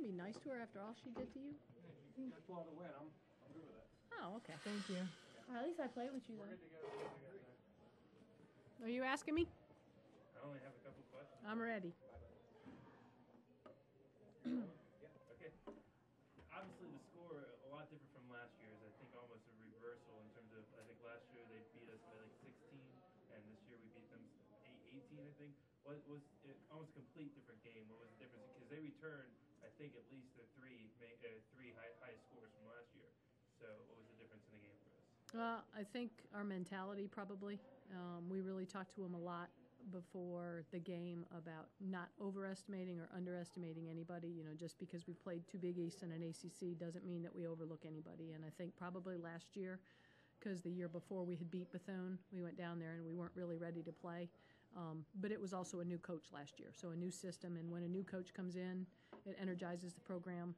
be nice to her after all she did to you? Pull out the win. I'm good with that. Oh, okay. Thank you. At least I played with you, though. Are you asking me? I only have a couple questions. I'm ready. Okay. Obviously, the score a lot different from last year's. I think almost a reversal in terms of. I think last year they beat us by like 16, and this year we beat them 18. I think. What was it almost a complete different game? What was the difference? Because they returned, I think, at least their three highest scores from last year. So, what was the difference in the game for us? I think our mentality probably. We really talked to them a lot before the game about not overestimating or underestimating anybody. You know, just because we played two Big East and an ACC doesn't mean that we overlook anybody. And I think probably last year, because the year before we had beat Bethune, we went down there and we weren't really ready to play. But it was also a new coach last year, so a new system. And when a new coach comes in, it energizes the program.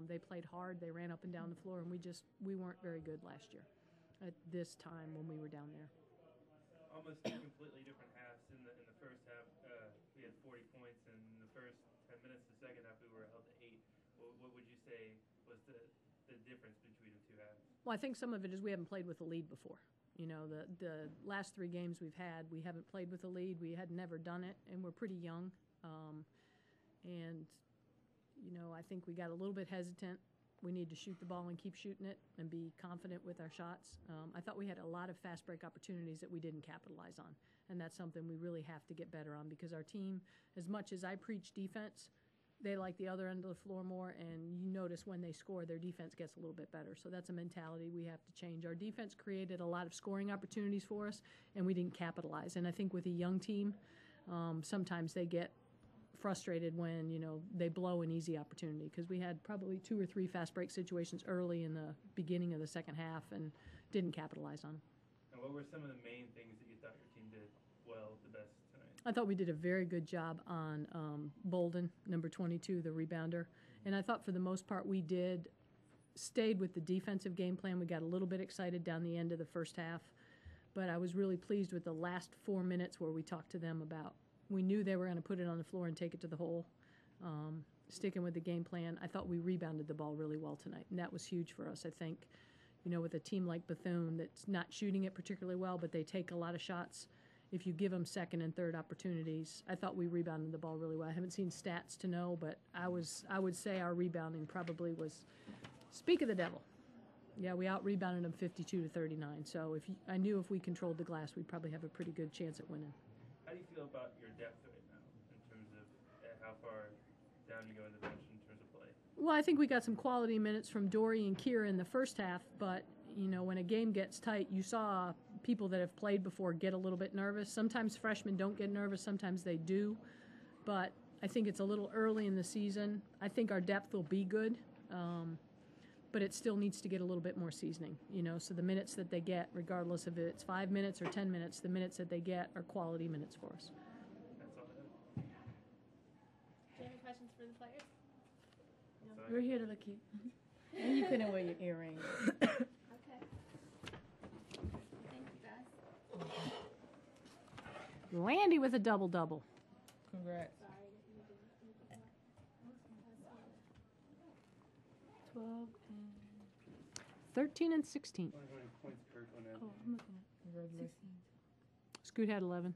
They played hard. They ran up and down the floor, and we weren't very good last year at this time when we were down there. Almost two completely different halves. In the first half, we had 40 points. In the first 10 minutes, the second half, we were held to 8. What would you say was the difference between the two halves? Well, I think some of it is we haven't played with a lead before. You know, the last 3 games we've had, we haven't played with a lead. We had never done it, and we're pretty young. And, you know, I think we got a little bit hesitant. We need to shoot the ball and keep shooting it and be confident with our shots. I thought we had a lot of fast break opportunities that we didn't capitalize on, and that's something we really have to get better on because our team, as much as I preach defense, they like the other end of the floor more, and you notice when they score, their defense gets a little bit better. So that's a mentality we have to change. Our defense created a lot of scoring opportunities for us, and we didn't capitalize. And I think with a young team, sometimes they get frustrated when, you know, they blow an easy opportunity because we had probably 2 or 3 fast break situations early in the beginning of the second half and didn't capitalize on them. And what were some of the main things that you thought your team did well the best tonight? I thought we did a very good job on Bolden, number 22, the rebounder. And I thought for the most part we stayed with the defensive game plan. We got a little bit excited down the end of the first half. But I was really pleased with the last 4 minutes where we talked to them about, we knew they were going to put it on the floor and take it to the hole. Sticking with the game plan, I thought we rebounded the ball really well tonight. And that was huge for us, I think. You know, with a team like Bethune that's not shooting it particularly well, but they take a lot of shots. If you give them second and third opportunities, I thought we rebounded the ball really well. I haven't seen stats to know, but I would say our rebounding probably was, speak of the devil. Yeah, we out-rebounded them 52-39. So I knew if we controlled the glass, we'd probably have a pretty good chance at winning. How do you feel about your depth right now in terms of how far down you go in the bench in terms of play? Well, I think we got some quality minutes from Dory and Kira in the first half, but, you know, when a game gets tight, you saw people that have played before get a little bit nervous. Sometimes freshmen don't get nervous, sometimes they do, but I think it's a little early in the season. I think our depth will be good, but it still needs to get a little bit more seasoning, you know, so the minutes that they get, regardless if it's 5 minutes or 10 minutes, the minutes that they get are quality minutes for us. That's all I have. Do you have any questions for the players? No. We're here to look you. And you couldn't wear your earrings. Okay. Thank you, guys. Landy with a double-double. Congrats. Sorry. 12 and 13 and 16. How many points per oh, I'm looking at congratulations. 16. Scoot had 11.